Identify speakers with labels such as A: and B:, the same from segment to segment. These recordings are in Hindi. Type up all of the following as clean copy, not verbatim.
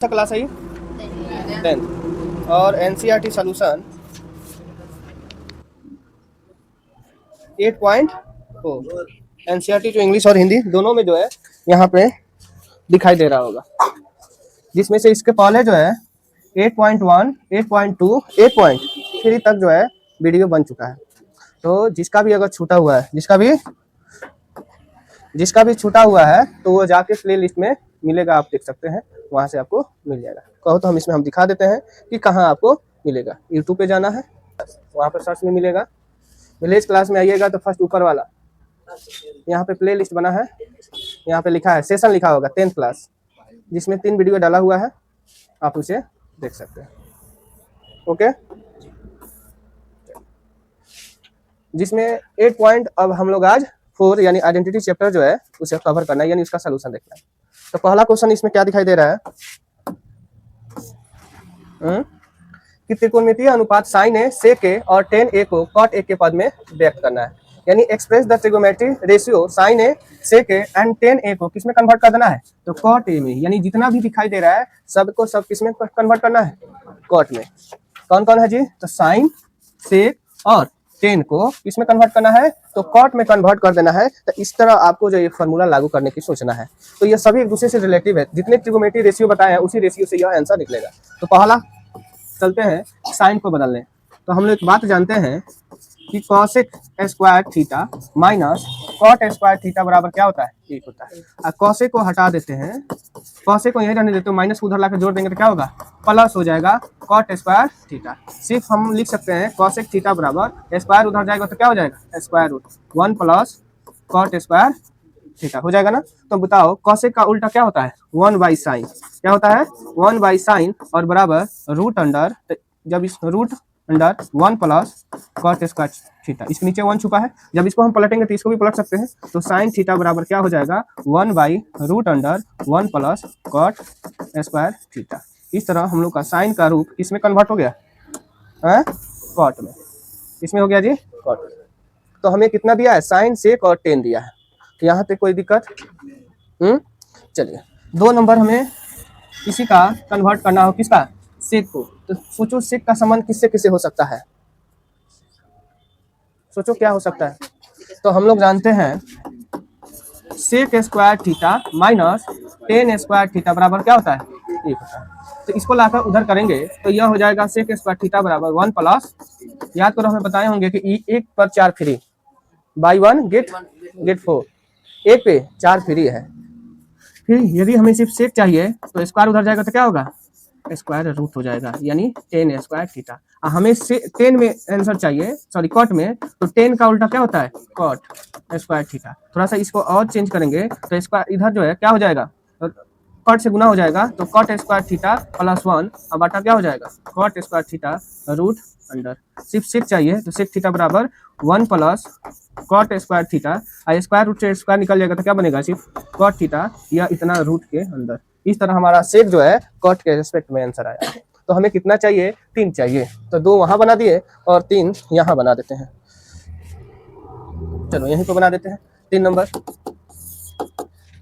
A: क्लास है ये 10th और एनसीईआरटी सॉल्यूशन 8.4 एनसीईआरटी जो इंग्लिश और हिंदी दोनों में जो है यहाँ पे दिखाई दे रहा होगा, जिसमें से इसके पहले जो है 8.1, 8.2, 8.3 तक जो है वीडियो बन चुका है। तो जिसका भी अगर छूटा हुआ है, जिसका भी छूटा हुआ है तो वो जाके प्ले लिस्ट में मिलेगा, आप देख सकते हैं, वहां से आपको मिल जाएगा। कहो तो हम दिखा देते हैं कि कहाँ आपको मिलेगा। यूट्यूब पे जाना है, वहाँ पर सर्च में मिलेगा। विलेज क्लास में आइएगा तो फर्स्ट ऊपर वाला यहाँ पे प्ले लिस्ट बना है, यहाँ पे लिखा है सेशन, लिखा होगा 10th क्लास, जिसमें 3 वीडियो डाला हुआ है, आप उसे देख सकते हैं। ओके, जिसमें 8 पॉइंट अब हम लोग आज 4 यानी आइडेंटिटी चैप्टर जो है उसे कवर करना है, यानी उसका सलूशन देखना है। तो पहला क्वेश्चन इसमें क्या दिखाई दे रहा है कि त्रिकोणमितीय अनुपात साइन ए सेक ए और टेन ए को कॉट ए के पद में व्यक्त करना है, यानी express the trigonometric ratio sine A sec A and tan A को किसमें कन्वर्ट कर देना है, तो कॉट ए में, यानी जितना भी दिखाई दे रहा है सबको सब किसमें कन्वर्ट करना है, कॉट में। कौन कौन है जी, तो साइन, सेक और टेन को किसमें कन्वर्ट करना है, तो कॉट में कन्वर्ट कर देना है। तो इस तरह आपको जो ये फॉर्मूला लागू करने की सोचना है। तो ये सभी एक दूसरे से रिलेटिव है, जितने ट्रिगोनोमेट्रिक रेशियो बताए हैं उसी रेशियो से यह आंसर निकलेगा। तो पहला चलते हैं साइन को बदलने। तो हम लोग एक बात जानते हैं कि cosec square theta minus cot square theta बराबर क्या होता है, 1 होता है। अब कॉसेक को हटा देते हैं, कॉसेक को यहीं रहने देते हो, माइनस को उधर लाकर जोड़ देंगे तो क्या होगा, प्लस हो जाएगा कॉट स्क्वायर थीटा। सिर्फ हम लिख सकते हैं कॉसेक थीटा बराबर स्क्वायर उधर जाएगा तो क्या हो जाएगा, square root 1 plus cot square theta हो जाएगा ना। तो बताओ कॉसेक का उल्टा क्या होता है, 1 बाई साइन, क्या होता है 1 बाई साइन और बराबर रूट अंडर, जब इस root under 1 plus cot square theta, इसके नीचे 1 छुपा है, जब इसको हम पलटेंगे तो इसको भी पलट सकते हैं। तो साइन थीटा बराबर क्या हो जाएगा, 1 by root under 1 plus cot square theta. इस तरह हम लोग का साइन का रूप किसमें कन्वर्ट हो गया, कॉट में। इसमें हो गया जी कॉट। तो हमें कितना दिया है, साइन सेक और टेन दिया है। तो यहाँ पे कोई दिक्कत, चलिए 2 नंबर हमें किसी का कन्वर्ट करना हो, किसका, सेक को। तो सोचो सेक का संबंध किससे किससे हो सकता है, सोचो क्या हो सकता है। तो हम लोग जानते हैं sec square theta minus tan square theta बराबर क्या होता है, 1 होता है। तो इसको लाकर उधर करेंगे तो यह हो जाएगा सेक स्क्वायर थीटा बराबर 1 प्लस, याद करो हमें बताए होंगे कि 1 पर 4 फ्री, बाई 1 गेट 4, 1 पे 4 फ्री है। फिर यदि हमें सिर्फ सेक चाहिए तो स्क्वायर उधर जाएगा तो क्या होगा, स्क्वायर रूट हो जाएगा, यानी टेन स्क्वायर थीटा। हमें 10 में आंसर चाहिए, सॉरी कॉट में, तो 10 का उल्टा क्या होता है, कॉट स्क्वायर थीटा। थोड़ा सा इसको और चेंज करेंगे तो स्क्वायर इधर जो है क्या हो जाएगा, कॉट से गुना हो जाएगा, तो कॉट स्क्वायर थीटा प्लस 1 अब बटा क्या हो जाएगा, cot square theta root under. सिर्फ सेक चाहिए तो सेक थीटा बराबर 1 plus cot square theta, square root से स्क्वायर निकल जाएगा तो क्या बनेगा, सिर्फ कॉट थीटा या इतना रूट के अंदर। इस तरह हमारा सेक जो है कॉट के रेस्पेक्ट में आंसर आया। तो हमें कितना चाहिए, 3 चाहिए, तो 2 वहां बना दिए और 3 यहाँ बना देते हैं। चलो यहीं पे बना देते हैं 3 नंबर।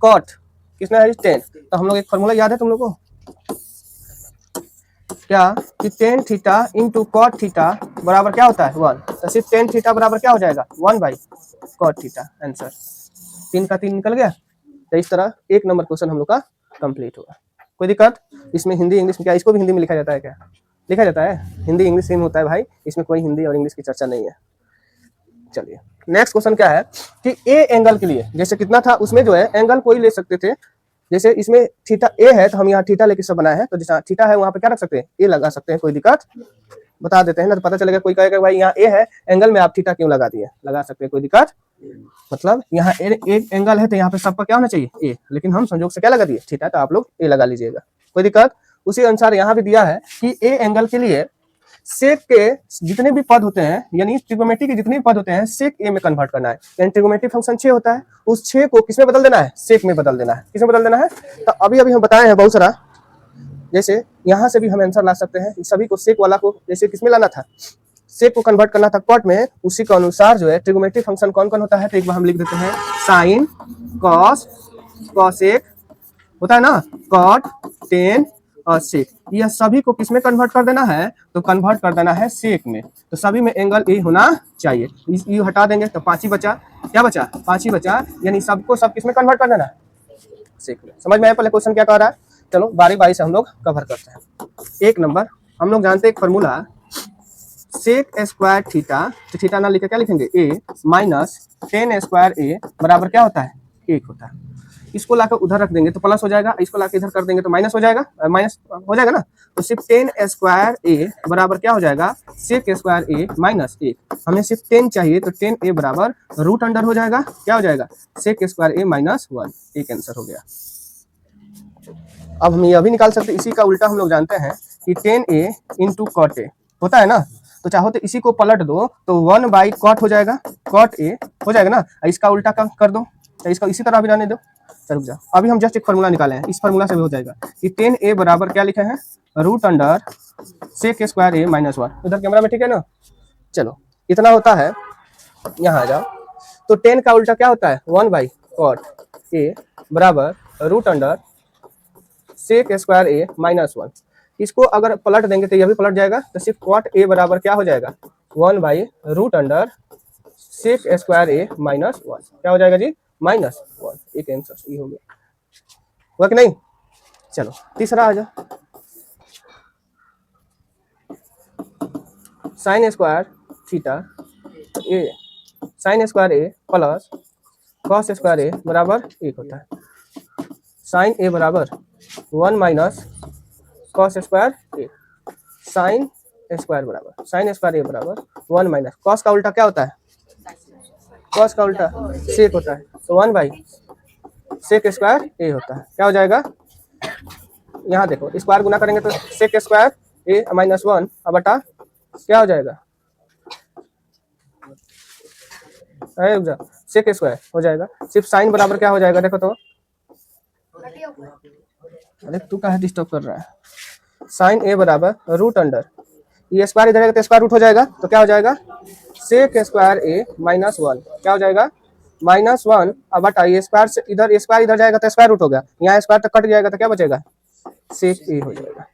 A: कॉट कितना है, 10। तो हम लोग एक फॉर्मूला याद है तुम लोग को, क्या कि tan theta into cot theta बराबर क्या होता है 1। तो सिर्फ टेन थीटा बराबर क्या हो जाएगा, 1 बाई कॉट थीटा। आंसर 3 का 3 निकल गया। तो इस तरह 1 नंबर क्वेश्चन हम लोग का कंप्लीट होगा। कोई दिक्कत इसमें, हिंदी इंग्लिश में क्या, इसको भी हिंदी में लिखा जाता है क्या, लिखा जाता है, हिंदी इंग्लिश सेम होता है भाई, इसमें कोई हिंदी और इंग्लिश की चर्चा नहीं है। चलिए नेक्स्ट क्वेश्चन क्या है कि ए एंगल के लिए, जैसे कितना था उसमें जो है एंगल कोई ले सकते थे, जैसे इसमें थीटा ए है तो हम यहाँ थीटा लेके सब बनाए हैं, तो जैसा थीटा है वहाँ पे क्या रख सकते हैं, ए लगा सकते हैं, कोई दिक्कत बता देते हैं ना, तो पता चलेगा। कोई कहेगा भाई यहाँ ए है एंगल में आप थीटा क्यों लगा दिए, लगा सकते हैं, कोई दिक्कत। मतलब यहाँ एक एंगल है तो यहाँ पे सबका क्या होना चाहिए, ए, लेकिन हम संयोग से क्या लगा दिए, थीटा, तो आप लोग ए लगा लीजिएगा, कोई दिक्कत। उसी अनुसार यहाँ भी दिया है कि ए एंगल के लिए सेक के जितने भी पद होते हैं, यानी ट्रिगोनोमेट्री के जितने भी पद होते हैं, सेक ए में कन्वर्ट करना है। यानी ट्रिगोनोमेट्री फंक्शन 6 होता है, उस 6 को किसमें बदल देना है, सेक में बदल देना है। किसमें बदल देना है, तो अभी हम बताए हैं बहुत सारा, जैसे यहाँ से भी हम आंसर ला सकते हैं। सभी को सेक वाला को जैसे किसमें लाना था, सेक को कन्वर्ट करना था कॉट में, उसी के अनुसार जो है ट्रिगोनोमेट्री फंक्शन कौन कौन होता है, तो एक बार हम लिख देते हैं, साइन, कॉस, कॉसेक होता है ना, कॉट, टेन और सेक, यह सभी को किसमें कन्वर्ट कर देना है, तो कन्वर्ट कर देना है सेक में। तो सभी में एंगल ए होना चाहिए। ये हटा देंगे तो 5 ही बचा। क्या बचा? 5 ही बचा, यानी सबको सब किसमें कन्वर्ट कर देना है, सेक में। समझ में आया पहले क्वेश्चन क्या कह रहा है? चलो बारी बारी से हम लोग कवर करते हैं। 1 नंबर हम लोग जानते हैं एक फॉर्मूला, सेक स्क्वायर थीटा, तो थीटा ना लिखे क्या लिखेंगे, ए माइनस टेन स्क्वायर ए बराबर क्या होता है, 1 होता है। इसको लाकर उधर रख देंगे तो प्लस हो जाएगा, इसको लाकर इधर कर देंगे तो माइनस हो जाएगा, माइनस हो जाएगा ना। तो सिर्फ टेन स्क्वायर ए बराबर क्या हो जाएगा, सेक स्क्वायर ए माइनस 1। हमें सिर्फ 10 चाहिए तो 10 ए बराबर रूट अंडर हो जाएगा, क्या हो जाएगा, सेक स्क्वायर ए माइनस 1। एक आंसर हो गया। अब हम यह भी निकाल सकते हैं, इसी का उल्टा हम लोग जानते हैं कि 10a इंटू कॉट ए होता है ना। तो चाहो तो इसी को पलट दो तो 1 बाई कॉट हो जाएगा, कॉट ए हो जाएगा ना। इसका उल्टा कर दो, तो इसका इसी तरह भी रहने दो। चलो जाओ, अभी हम जस्ट एक फार्मूला निकाले हैं, इस फार्मूला से भी हो जाएगा कि 10a बराबर क्या लिखे हैं, root under sec square a minus 1। इधर कैमरा में ठीक है ना। चलो इतना होता है, यहाँ आ जाओ। तो 10 का उल्टा क्या होता है, 1 बाई कॉट ए बराबर root under sec square a minus 1। इसको अगर पलट देंगे तो यह भी पलट जाएगा, तो सिर्फ कॉट ए बराबर क्या हो जाएगा, 1 by root under sec square a minus 1। क्या हो जाएगा जी, माइनस 1। एक आंसर ये हो गया, हुआ कि नहीं। चलो तीसरा आ जाओ, sine square theta A, sine square A plus cos square A बराबर 1 होता है। साइन ए बराबर 1 माइनस कॉस स्क्वायर ए, साइन स्क्वायर बराबर साइन स्क्वायर ए बराबर 1 माइनस कॉस का उल्टा क्या होता है, कॉस का उल्टा सेक होता है, तो 1 बाई सेक स्क्वायर ए होता है। क्या हो जाएगा, यहाँ देखो स्क्वायर गुना करेंगे तो सेक स्क्वायर ए माइनस 1 अब बटा क्या हो जाएगा, सेक स्क्वायर हो जाएगा। सिर्फ साइन बराबर क्या हो जाएगा, देखो तो, अरे तू कहाँ डिस्टर्ब कर रहा है, साइन ए बराबर रूट अंडर, ये स्क्वायर इधर तो स्क्वायर रूट हो जाएगा, तो क्या हो जाएगा, सेक स्क्वायर ए माइनस 1। क्या हो जाएगा, माइनस 1 अब बटा ये स्क्वायर से इधर, स्क्वायर इधर जाएगा तो स्क्वायर रूट हो गया, यहाँ स्क्वायर तक कट जाएगा तो क्या बचेगा, सेक ए हो जाएगा।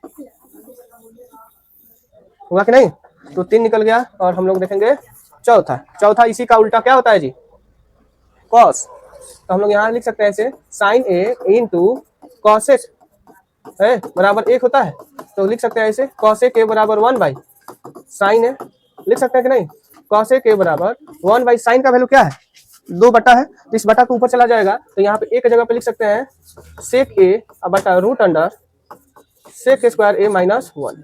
A: हुआ कि नहीं। तो 3 निकल गया, और हम लोग देखेंगे चौथा इसी का उल्टा क्या होता है जी, कॉस। तो हम लोग यहाँ लिख सकते हैं ऐसे, साइन ए इंटू कॉसेक है बराबर 1 होता है, तो लिख सकते हैं ऐसे कॉसेक ए बराबर 1 बाई साइन ए, लिख सकते हैं कि नहीं। कॉसेक ए बराबर 1 बाई साइन का वैल्यू क्या है, 2 बटा है, तो इस बटा को ऊपर चला जाएगा, तो यहाँ पे एक जगह पे लिख सकते हैं सेक ए बटा root under sec square a minus 1।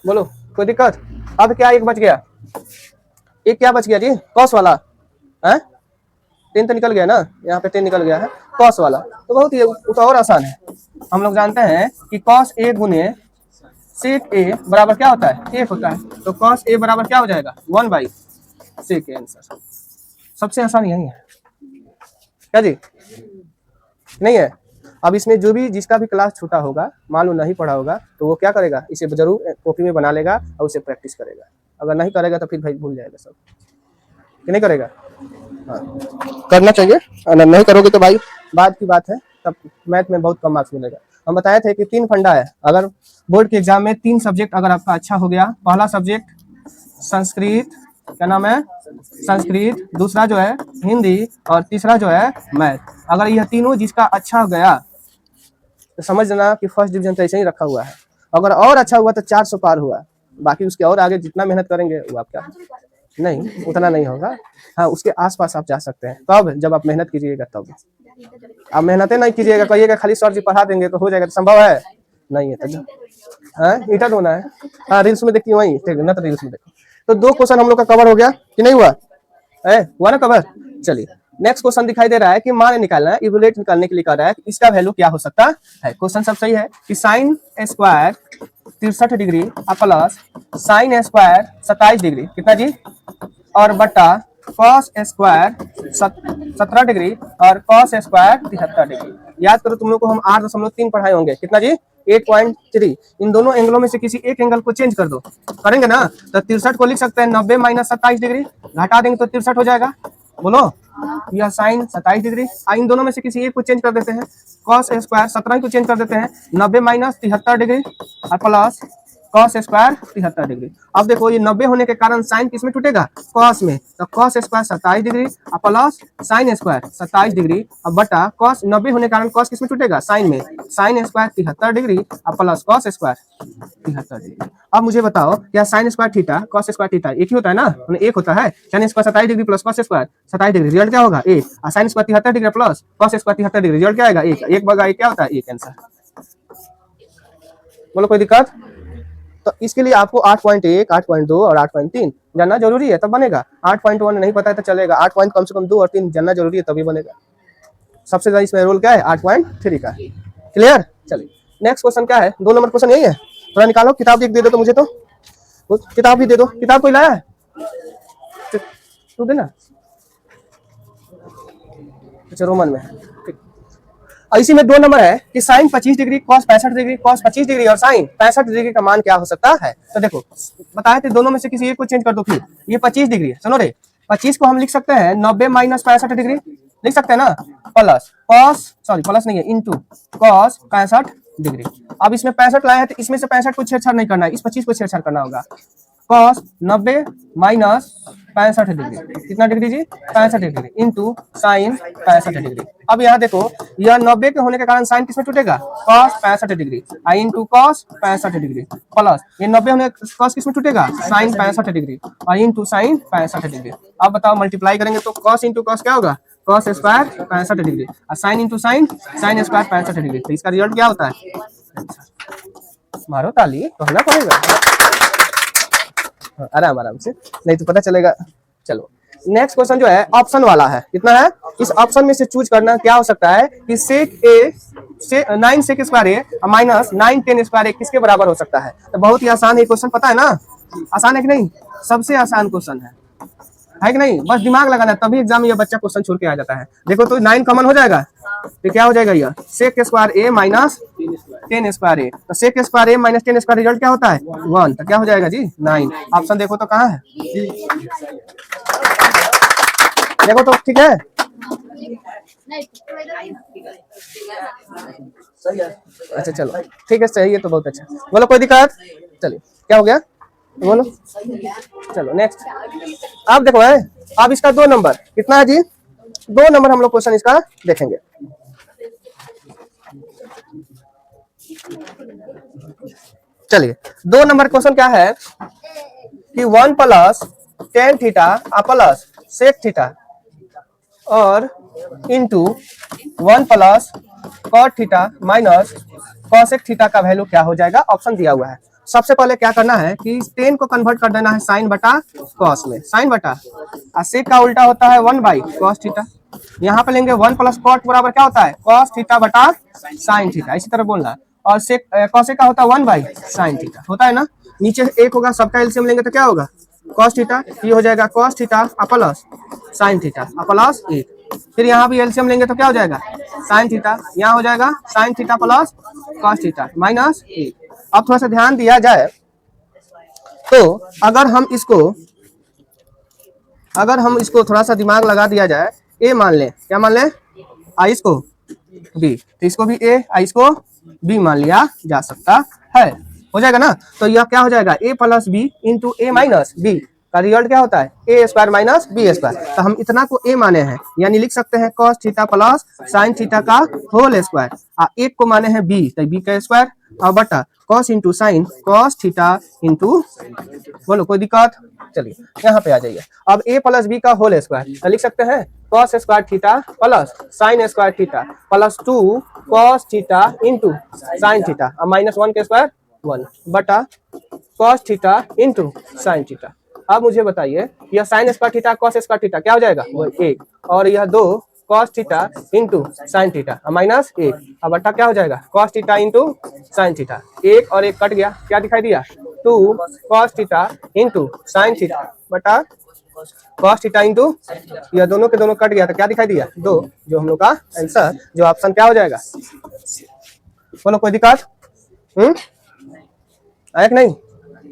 A: बोलो कोई दिक्कत। अब क्या एक बच गया, एक क्या बच गया जी, कॉस वाला है, 10 तो निकल गया ना, यहाँ पे 10 निकल गया है, कॉस वाला तो बहुत ही तो और आसान है। हम लोग जानते हैं कि कॉस ए गुने सेक ए बराबर क्या होता है, 1 होता है, तो कॉस ए बराबर क्या हो जाएगा, 1 बाई सेक ए। आंसर सबसे आसान यही है, क्या जी, नहीं है। अब इसमें जो भी जिसका भी क्लास छूटा होगा, मान लो नहीं पढ़ा होगा, तो वो क्या करेगा, इसे जरूर कॉपी में बना लेगा और उसे प्रैक्टिस करेगा। अगर नहीं करेगा तो फिर भाई भूल जाएगा सब, कि नहीं करेगा। हाँ करना चाहिए, अगर नहीं करोगे तो भाई बाद की बात है, तब मैथ में बहुत कम मार्क्स मिलेगा। हम बताए थे कि 3 फंडा है, अगर बोर्ड के एग्जाम में 3 सब्जेक्ट अगर आपका अच्छा हो गया, पहला सब्जेक्ट संस्कृत, क्या नाम है, संस्कृत, दूसरा जो है हिंदी, और तीसरा जो है मैथ। अगर यह तीनों जिसका अच्छा हो गया तो समझ लेना कि फर्स्ट डिवीजन तो ऐसे ही रखा हुआ है। अगर और अच्छा हुआ तो 400 पार हुआ, बाकी उसके और आगे जितना मेहनत करेंगे वो आपका नहीं, उतना नहीं होगा। हाँ उसके आसपास आप जा सकते हैं, तब जब आप मेहनत कीजिएगा तब। आप मेहनत नहीं कीजिएगा, कहिएगा खाली सर जी पढ़ा देंगे तो हो जाएगा, तो संभव है नहीं है। तब ईटा धोना है, हाँ रील्स में देखिए वही न, तो रील्स में देखो। तो 2 क्वेश्चन हम लोग का कवर हो गया कि नहीं हुआ, हुआ ना कवर। चलिए नेक्स्ट क्वेश्चन दिखाई दे रहा है कि मान निकालना है, इवैल्यूएट निकालने के लिए कह रहा है कि इसका वैल्यू क्या हो सकता है। क्वेश्चन सब सही है कि sine square 63 degree plus sine square 27 degree कितना जी, और बटा कॉस स्क्वायर 17 डिग्री और कॉस स्क्वायर 73 डिग्री। याद करो तुम लोग को हम 8.3 पढ़ाए होंगे, कितना जी 8.3। इन दोनों एंगलों में से किसी एक एंगल को चेंज कर दो, करेंगे ना। तो 63 को लिख सकते हैं 90 माइनस 27 डिग्री, घटा देंगे तो 63 हो जाएगा, बोलो, यह साइन 27 डिग्री। इन दोनों में से किसी एक को चेंज कर देते हैं, कॉस स्क्वायर 17 को चेंज कर देते हैं, 90 माइनस 73 डिग्री और प्लस कॉस स्क्वायर 73 डिग्री। अब देखो ये 90 होने के कारण साइन किसमें टूटेगा, कॉस में, तो कॉस स्क्वायर 27 डिग्री और प्लस साइन स्क्वायर 27 डिग्री और बटा कॉस 90 होने के कारण कॉस किसमें टूटेगा, साइन में, साइन स्क्वायर 73 डिग्री और प्लस कॉस स्क्वायर 73 डिग्री। अब मुझे बताओ क्या sine square theta cos square theta एक ही होता है ना, एक होता है, sine square 27 degree plus cos square 27 degree, result क्या होगा एक, और sine square 73 degree plus cos square 73 degree, result क्या आएगा एक, एक बगा एक क्या होता है एक आंसर। बोलो कोई दिक्कत। तो इसके लिए आपको 8.1, 8.2 और 8.3 जानना जरूरी है, तब बनेगा। 8.1 नहीं पता है तो चलेगा, 8 पॉइंट कम से कम 2 और 3 जानना जरूरी है तभी बनेगा। सबसे ज्यादा इसमें रोल क्या है 8.3 का। क्लियर। चलिए नेक्स्ट क्वेश्चन क्या है, 2 नंबर क्वेश्चन यही है, थोड़ा निकालो, किताब एक दे दो तो मुझे, तो किताब भी दे दो, किताब कोई लाया है तू देना, अच्छा रोमन में, ठीक। और इसी में 2 नंबर है कि sine 25 degree cos 65 degree cos 25 degree और साइन 65 डिग्री का मान क्या हो सकता है। तो देखो बताए थे दोनों में से किसी एक को चेंज कर दो, फिर ये 25 डिग्री है, सुनो रे, 25 को हम लिख सकते हैं 90 माइनस 65 डिग्री लिख सकते हैं ना, प्लस कॉस, सॉरी प्लस नहीं है, इंटू कॉस 65 डिग्री। अब इसमें 65 लाए हैं तो इसमें से 65 को छेड़छाड़ नहीं करना है, इस 25 को छेड़छाड़ करना होगा। कॉस 90 माइनस 65 डिग्री, कितना डिग्री जी 65 डिग्री, इंटू साइन 65 डिग्री। अब यहाँ देखो यह 90 के होने के कारण साइन किसमें टूटेगा, कॉस 65 डिग्री, आई इंटू कॉस 65 डिग्री, प्लस ये 90 होने कॉस किसमें टूटेगा, साइन 65 डिग्री, और इंटू साइन 65 डिग्री। अब बताओ मल्टीप्लाई करेंगे तो कॉस इंटू कॉस क्या होगा, कॉस स्क्वायर 65 डिग्री, और sine into sine, sine square 65 degree. तो इसका रिजल्ट क्या होता है, मारो ताली, कहना पड़ेगा आराम आराम से, नहीं तो पता चलेगा। चलो नेक्स्ट क्वेश्चन जो है ऑप्शन वाला है, कितना है, इस ऑप्शन में से चूज करना क्या हो सकता है कि सेक ए से 9 सेक स्क्वायर ए माइनस 9 10 स्क्वायर ए किसके बराबर हो सकता है। तो बहुत ही आसान है क्वेश्चन, पता है ना, आसान है कि नहीं, सबसे आसान क्वेश्चन है कि नहीं, बस दिमाग लगाना है, तभी एग्जाम में ये बच्चा क्वेश्चन छोड़ के आ जाता है। देखो तो 9 कॉमन हो जाएगा तो क्या हो जाएगा, यह सेक स्क्वायर ए माइनस 10 स्क्वायर ए, तो सेक square a minus 10 square result क्या होता है 1, तो क्या हो जाएगा जी 9। ऑप्शन देखो तो कहाँ है, देखो तो ठीक है, अच्छा चलो ठीक है, सही है तो बहुत अच्छा। बोलो कोई दिक्कत, चलिए क्या हो गया बोलो, चलो नेक्स्ट। अब देखो है, अब इसका 2 नंबर कितना है जी, 2 नंबर हम लोग क्वेश्चन इसका देखेंगे। चलिए 2 नंबर क्वेश्चन क्या है कि 1 plus tan theta plus sec theta और into 1 plus cot theta minus cosec theta का वैल्यू क्या हो जाएगा, ऑप्शन दिया हुआ है। सबसे पहले क्या करना है कि टेन को कन्वर्ट कर देना है साइन बटा कॉस में, साइन बटा, और सेक का उल्टा होता है 1 बाई कॉस थीटा। यहाँ पे लेंगे 1 प्लस कॉट बराबर क्या होता है कॉस थीटा बटा साइन थीटा, इसी तरह बोलना, और सेक कॉसेक का होता है 1 बाई साइन थीटा, होता है ना, नीचे एक होगा, सबका एलसीएम लेंगे तो क्या होगा कॉस थीटा, ये हो जाएगा cos theta plus sine theta plus 1, फिर यहाँ भी एलसीएम लेंगे तो क्या हो जाएगा साइन थीटा, यहाँ हो जाएगा sine theta plus cos theta minus 1। अब थोड़ा सा ध्यान दिया जाए तो अगर हम इसको थोड़ा सा दिमाग लगा दिया जाए, ए मान ले, क्या मान ले, आई इसको बी, तो इसको भी ए आई इसको बी मान लिया जा सकता है, हो जाएगा ना। तो यह क्या हो जाएगा ए प्लस बी इंटू ए माइनस बी का रिजल्ट क्या होता है ए स्क्वायर माइनस बी स्क्वायर। तो हम इतना को ए माने हैं, यानी लिख सकते हैं cos theta plus sine theta का होल स्क्वायर, एक को माने हैं बी तो बी का स्क्वायर, और बटा cos into sine cos theta into, बोलो कोई दिक्कत, चलिए यहाँ पे आ जाइए। अब ए प्लस बी का होल स्क्वायर तो लिख सकते हैं cos square theta plus sine square theta plus 2 cos theta into sine theta और माइनस 1 के स्क्वायर 1 बटा cos theta into sine theta. अब मुझे बताइए यह sine square theta cos square theta क्या हो जाएगा 1, और यह 2 cos theta into sine theta minus 1, अब बटा क्या हो जाएगा cos theta into sine theta, 1 और 1 कट गया, क्या दिखाई दिया 2 cos theta into sine theta बटा कॉस थीटा इंटू, यह दोनों के दोनों कट गया तो क्या दिखाई दिया 2, जो हम लोग का आंसर, जो ऑप्शन क्या हो जाएगा, बोलो कोई दिक्कत आया कि नहीं।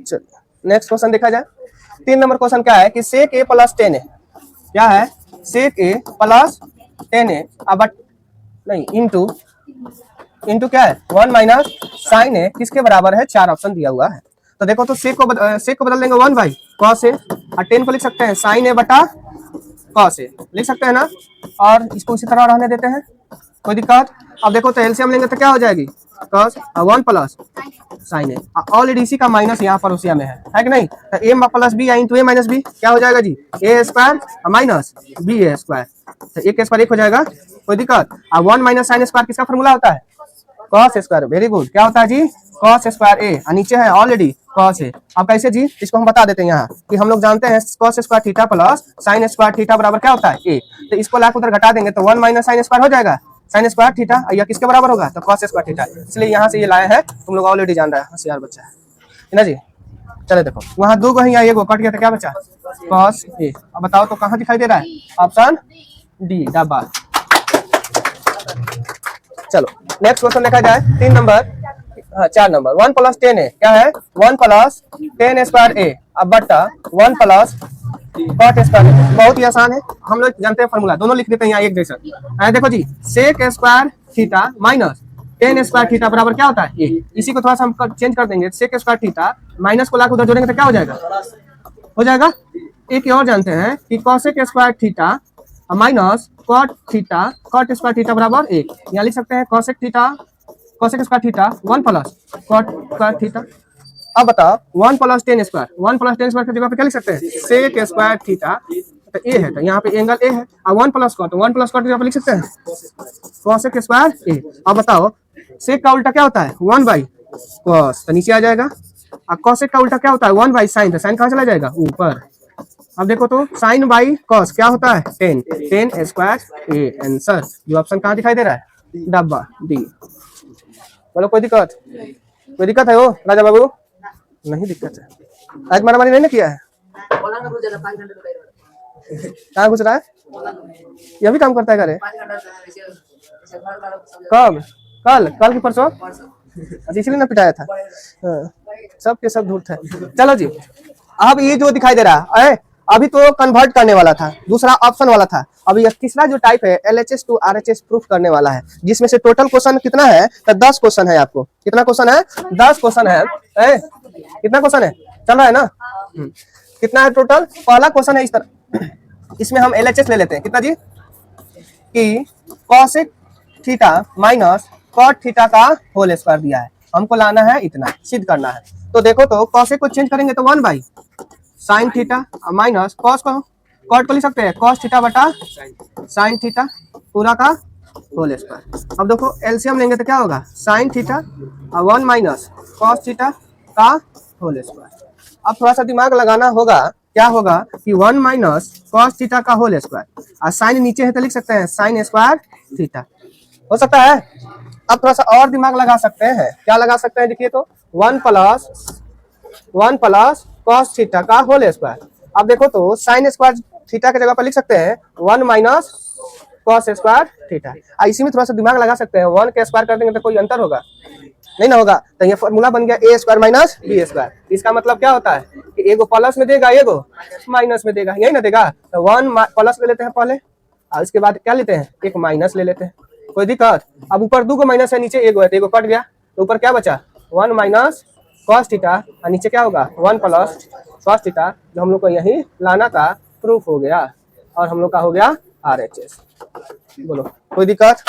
A: चलो नेक्स्ट क्वेश्चन देखा जाए। 3 नंबर क्वेश्चन क्या है कि सेक ए प्लस 10 है, क्या है सेक ए प्लस टेन ए अब नहीं इंटू क्या है 1 माइनस साइन ए किसके बराबर है 4 ऑप्शन दिया हुआ है। तो देखो तो सेक को बदल देंगे 1 बाई कॉस ए और 10 को लिख सकते हैं साइन ए बटा कॉस ए लिख सकते हैं ना, और इसको इसी तरह रहने देते हैं, कोई दिक्कत। अब देखो तो एलसीएम लेंगे तो क्या हो जाएगी कॉस 1 प्लस साइन ए, ऑलरेडी इसी का माइनस यहाँ पर उसी में है कि नहीं। तो ए प्लस बी इंटू ए माइनस बी क्या हो जाएगा जी ए स्क्वायर माइनस बी ए स्क्वायर, तो एक स्क्वायर एक हो जाएगा, कोई दिक्कत। अब 1 माइनस साइन स्क्वायर किसका फॉर्मूला होता है कॉस स्क्वायर, वेरी गुड, क्या होता है जी कॉस स्क्वायर ए, नीचे है ऑलरेडी कॉस ए। अब कैसे जी इसको हम बता देते हैं यहाँ कि हम लोग जानते हैं cos square theta plus sine square theta बराबर क्या होता है ए, तो इसको लाकर उधर घटा देंगे तो 1 माइनस साइन स्क्वायर हो जाएगा साइन स्क्वायर थीटा, या किसके बराबर होगा तो कॉस स्क्वायर थीटा, इसलिए यहाँ से ये लाया है, तुम लोग ऑलरेडी जान रहा है, होशियार बच्चा है ना जी। चले देखो वहाँ 2 को ही एक कट गया तो क्या बचा कॉस ए। अब बताओ तो कहाँ दिखाई दे रहा है ऑप्शन डी डब्बा। चलो नेक्स्ट क्वेश्चन देखा जाए 3 नंबर 4 नंबर 1 प्लस 10 ए क्या है 1 प्लस 10 स्क्वायर ए अब बट्टा 1 प्लस कॉट स्क्वायर, बहुत ही आसान है, हम लोग जानते हैं फॉर्मूला, दोनों लिख देते हैं यहाँ एक जैसा। देखो जी sec square theta minus 10 square theta बराबर क्या होता है ए, इसी को थोड़ा सा हम चेंज कर देंगे, सेक स्क्वायर थीटा माइनस को लाकर उधर जोड़ेंगे तो क्या हो जाएगा एक और जानते हैं कि cosec square theta minus cot square theta बराबर 1, यहाँ लिख सकते हैं cosec square theta 1 plus cot square theta. अब बताओ 1 प्लस 10 स्क्वायर की जगह पे क्या लिख सकते हैं सेक स्क्वायर थीटा, तो ए है तो यहाँ पे एंगल ए है, और 1 प्लस कॉट की जगह पे लिख सकते हैं कॉसेक स्क्वायर ए। अब बताओ सेक का उल्टा क्या होता है 1 बाई कॉस, तो नीचे आ जाएगा, और कॉसेक का उल्टा क्या होता है 1 बाई साइन, तो साइन कहाँ चला जाएगा ऊपर। अब देखो तो साइन बाई कॉस क्या होता है 10 स्क्वायर ए, आंसर जो ऑप्शन कहाँ दिखाई दे रहा है डब्बा डी। बोलो कोई दिक्कत है वो राजा बाबू, नहीं दिक्कत है, आज मारामारी नहीं ना किया है, कहाँ घुस रहा है, यह भी काम करता है घरे, कब कल की परसों, इसलिए ना पिटाया था, सब के सब धूर्त है। चलो जी अब ये जो दिखाई दे रहा है अभी तो कन्वर्ट करने वाला था, दूसरा ऑप्शन वाला था, अभी तीसरा जो टाइप है LHS टू RHS प्रूफ करने वाला है, जिसमें से टोटल क्वेश्चन कितना है तो 10 क्वेश्चन है। आपको कितना क्वेश्चन है 10 क्वेश्चन है, कितना क्वेश्चन है चल रहा है ना, कितना है टोटल, पहला क्वेश्चन है इस तरह, इसमें हम LHS ले लेते हैं कितना जी कि cosec theta minus cot theta का होल स्क्वायर दिया है, हमको लाना है इतना सिद्ध करना है। तो देखो तो कॉसेक को चेंज करेंगे तो 1 by sine theta minus cos को कॉट को लिख सकते हैं कॉस थीटा बटा साइन थीटा पूरा का होल स्क्वायर। अब देखो एलसीएम लेंगे तो क्या होगा साइन थीटा और 1 माइनस कॉस थीटा का होल स्क्वायर। अब थोड़ा सा दिमाग लगाना होगा, क्या होगा कि 1 माइनस कॉस थीटा का होल स्क्वायर, और साइन नीचे है तो लिख सकते हैं साइन स्क्वायर थीटा, हो सकता है। अब थोड़ा सा और दिमाग लगा सकते हैं, क्या लगा सकते हैं देखिए तो 1 प्लस कॉस थीटा का होल स्क्वायर। अब देखो तो साइन स्क्वायर थीटा की जगह पर लिख सकते हैं 1 माइनस कॉस स्क्वायर थीटा। इसी में थोड़ा सा दिमाग लगा सकते हैं, 1 के स्क्वायर कर देंगे तो कोई अंतर होगा नहीं ना होगा, तो ये फॉर्मूला बन गया ए स्क्वायर माइनस बी स्क्वायर। इसका मतलब क्या होता है कि एगो प्लस में देगा एगो माइनस में देगा, यही ना देगा, तो 1 प्लस ले लेते हैं पहले और इसके बाद क्या लेते हैं एक माइनस ले लेते हैं, कोई दिक्कत। अब ऊपर 2 को माइनस है नीचे एगो है तो एगो कट गया, तो ऊपर क्या बचा 1 माइनस कॉस थीटा और नीचे क्या होगा 1 प्लस कॉस थीटा, जो हम लोग को यही लाना था प्रूफ हो गया और हम लोग का हो गया RHS। बोलो कोई दिक्कत,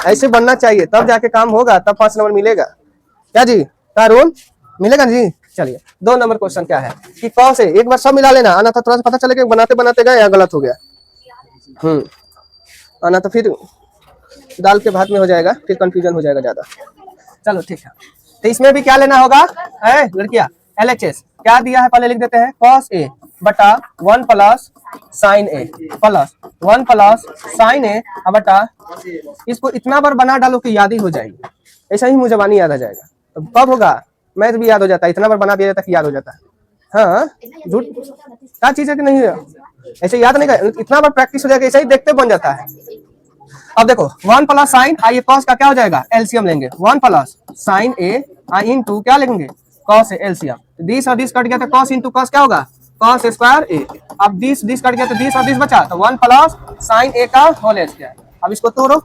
A: ऐसे बनना चाहिए तब जाके काम होगा, तब 5 नंबर मिलेगा क्या जी, कारून मिलेगा जी। चलिए 2 नंबर क्वेश्चन क्या है कि कौन से एक बार सब मिला लेना, आना था थोड़ा सा पता चलेगा बनाते बनाते गए या गलत हो गया, आना तो फिर दाल के भात में हो जाएगा, फिर कंफ्यूजन हो जाएगा ज्यादा। चलो ठीक है, तो इसमें भी क्या लेना होगा लड़कियां LHS क्या दिया है पहले लिख देते हैं cos A बटा 1 plus sign A plus 1 plus sign a बटा, इसको इतना बार बना डालो कि याद ही हो जाएगी, ऐसा ही मुझे जबानी याद आ जाएगा। तो कब होगा मैथ भी याद हो जाता है, इतना बार बना दिया जाता है कि याद हो जाता है। हाँ झूठ क्या चीज है कि नहीं है, ऐसे याद नहीं कर, इतना बार प्रैक्टिस हो जाएगा, ऐसा ही देखते बन जाता है। अब देखो 1 प्लस साइन आइए कॉस का क्या हो जाएगा एलसीएम लेंगे 1 प्लस साइन ए इंटू क्या लेंगे कॉस एलसीएम, 20 और 20 कट गया तो कॉस इंटू कॉस क्या होगा कॉस स्क्वायर ए। अब 20 कट गया तो 20 और 20 बचा तो 1 प्लस साइन ए का होल स्क्वायर। अब इसको तोड़ो,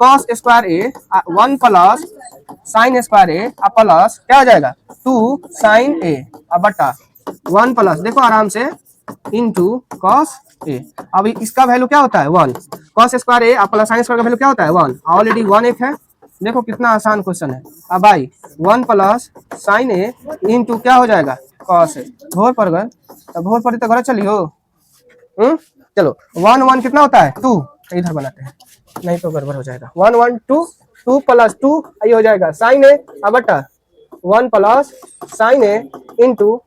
A: cos square A 1 plus sine square A plus क्या हो जाएगा 2 साइन ए अब बटा 1 प्लस देखो आराम से इंटू कॉस ए। अब इसका वैल्यू क्या होता है 1, cos square A plus sine square का वैल्यू क्या होता है 1, ऑलरेडी 1 एक है। देखो कितना आसान क्वेश्चन है। अब आई 1 प्लस साइन ए इंटू क्या हो जाएगा कॉस ए। भोर पर गए भोर पर तो घर चलियो। चलो 1 1 कितना होता है 2, इधर बनाते हैं नहीं तो गड़बड़ हो जाएगा। 1 1 2 2 प्लस 2 ये हो जाएगा साइन ए बटा 1 plus sign A into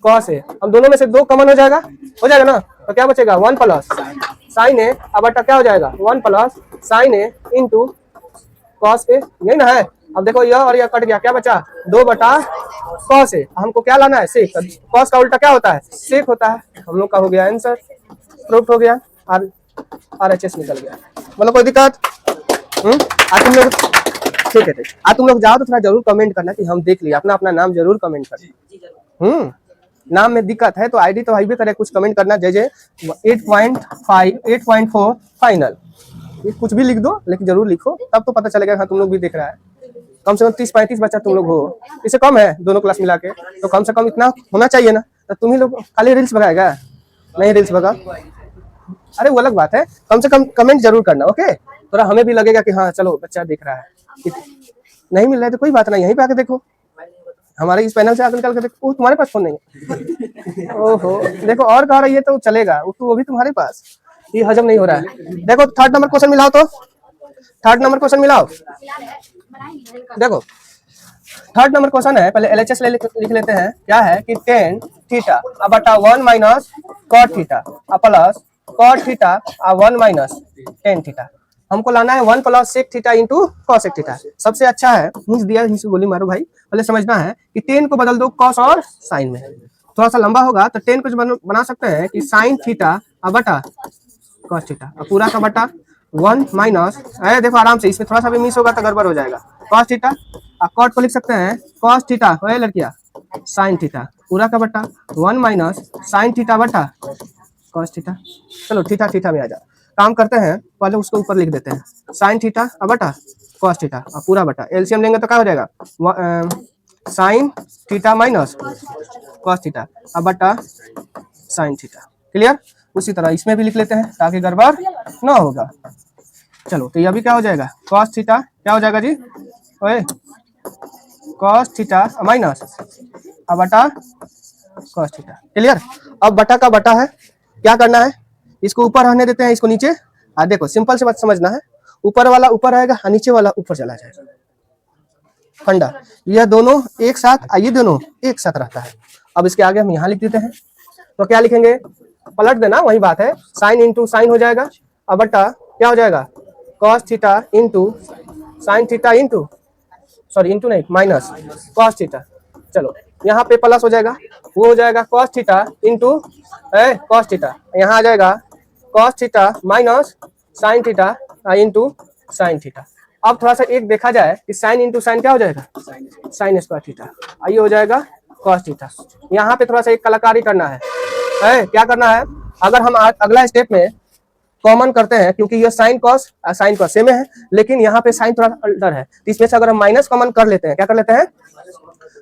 A: cos A. अब दोनों में से 2 कॉमन हो जाएगा ना, तो क्या बचेगा 1 प्लस साइन ए बटा क्या हो जाएगा 1 plus sign A into cos A, यही ना है। अब देखो यह और यह कट गया, क्या बचा 2 बटा कॉस ए। हमको क्या लाना है सेक, कॉस का उल्टा क्या होता है सेक होता है। हम लोग का हो गया आंसर, प्रूफ हो गया, RHS निकल गया। बोलो कोई दिक्कत? आज तुम लोग ठीक है आज तुम लोग जाओ तो थोड़ा जरूर कमेंट करना कि हम देख लिया, अपना नाम जरूर कमेंट करना। नाम में दिक्कत है तो आईडी तो हाईवे करे कुछ कमेंट करना, जैसे 8.5 8.4 फाइनल कुछ भी लिख दो, लेकिन जरूर लिखो, तब तो पता चलेगा हाँ तुम लोग भी देख रहा है। कम से कम 30-35 बच्चा तुम लोग हो, इससे कम है दोनों क्लास मिला के, तो कम से कम इतना होना चाहिए ना। तो तुम ही लोग खाली रील्स भगाएगा, नहीं रील्स भगा, अरे वो अलग बात है, कम से कम कमेंट जरूर करना। ओके, थोड़ा हमें भी लगेगा कि हाँ चलो बच्चा देख रहा है। नहीं मिल रहा है तो कोई बात नहीं, यहीं पे आके देखो, हमारे इस पैनल से आकर निकाल के देखो। तुम्हारे पास फोन नहीं है? ओहो देखो और कह रही है तो चलेगा, वो भी तुम्हारे पास, ये हजम नहीं हो रहा है। देखो 3rd नंबर क्वेश्चन मिलाओ, तो 3rd नंबर क्वेश्चन मिलाओ। देखो 3rd नंबर क्वेश्चन है, पहले LHS लिख लेते हैं। क्या है कि tan थीटा बटा 1 minus cot theta plus cot theta 1 minus tan theta. हमको लाना है 1 plus sec theta into cos theta. सबसे अच्छा है हिंस दिया, हिंस गोली मारो भाई। पहले समझना है कि tan को बदल दो cos और sin में, थोड़ा सा लंबा होगा तो tan को बना सकते हैं कि sin थीटा बटा cos थीटा, पूरा का बटा 1 माइनस, देखो आराम से, इसमें थोड़ा सा भी मिस होगा तो गड़बड़ हो जाएगा, cos थीटा। cot को लिख सकते हैं cos थीटा हो लड़किया sin थीटा, पूरा का बटा 1 माइनस sin थीटा बटा cos थीटा। चलो थीटा थीटा में आ जा, काम करते हैं, पहले उसको ऊपर लिख देते हैं sin थीटा बटा cos थीटा और पूरा बटा एलसीएम लेंगे तो क्या हो जाएगा sin theta minus cos theta बटा sin थीटा। क्लियर? उसी तरह इसमें भी लिख लेते हैं ताकि गड़बड़ ना होगा। चलो तो यह भी क्या हो जाएगा cos थीटा, क्या हो जाएगा जी ओए cos थीटा माइनस बटा cos थीटा। क्लियर? अब बटा का बटा है, क्या करना है, इसको ऊपर रहने देते हैं, इसको नीचे। देखो सिंपल से बात समझना है, ऊपर वाला ऊपर आएगा और नीचे वाला ऊपर चला जाएगा, फंडा। यह दोनों एक साथ, ये दोनों एक साथ रहता है। अब इसके आगे हम यहाँ लिख देते हैं, तो क्या लिखेंगे, पलट देना, वही बात है, साइन इंटू साइन हो जाएगा अब बटा क्या हो जाएगा cos theta into sine theta into, sorry into नहीं माइनस cos थीटा। चलो यहाँ पे प्लस हो जाएगा, वो हो जाएगा cos theta into cos theta, यहाँ आ जाएगा cos theta minus sine theta into sine theta. अब थोड़ा सा एक देखा जाए कि साइन इंटू साइन क्या हो जाएगा साइन स्क्वायर थीटा, ये हो जाएगा cos थीटा। यहाँ पे थोड़ा सा एक कलाकारी करना है, क्या करना है, अगर हम अगला स्टेप में कॉमन करते हैं, क्योंकि ये साइन कॉस सेम है, लेकिन यहाँ पे साइन थोड़ा अल्टर है, तो इसमें से अगर हम माइनस कॉमन कर लेते हैं, क्या कर लेते हैं,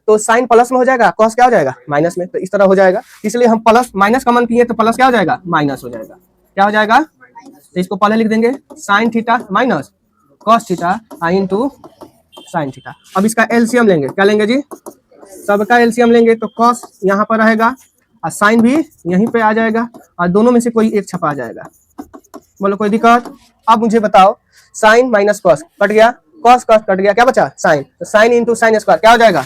A: तो साइन प्लस में हो जाएगा, कॉस क्या हो जाएगा माइनस में, तो इस तरह हो जाएगा। इसलिए हम प्लस माइनस कॉमन किए तो प्लस क्या हो जाएगा माइनस हो जाएगा, क्या हो जाएगा, तो इसको पहले लिख देंगे sine theta minus cos theta into sine theta. अब इसका एलसीएम लेंगे, क्या लेंगे जी, सबका एलसीएम लेंगे, तो कॉस यहाँ पर रहेगा और साइन भी यहीं पे आ जाएगा और दोनों में से कोई एक छपा जाएगा। बोलो कोई दिक्कत? अब मुझे बताओ, साइन माइनस कॉस कट गया, कॉस कॉस कट गया, क्या बचा साइन, तो साइन इंटू साइन स्क्वायर क्या हो जाएगा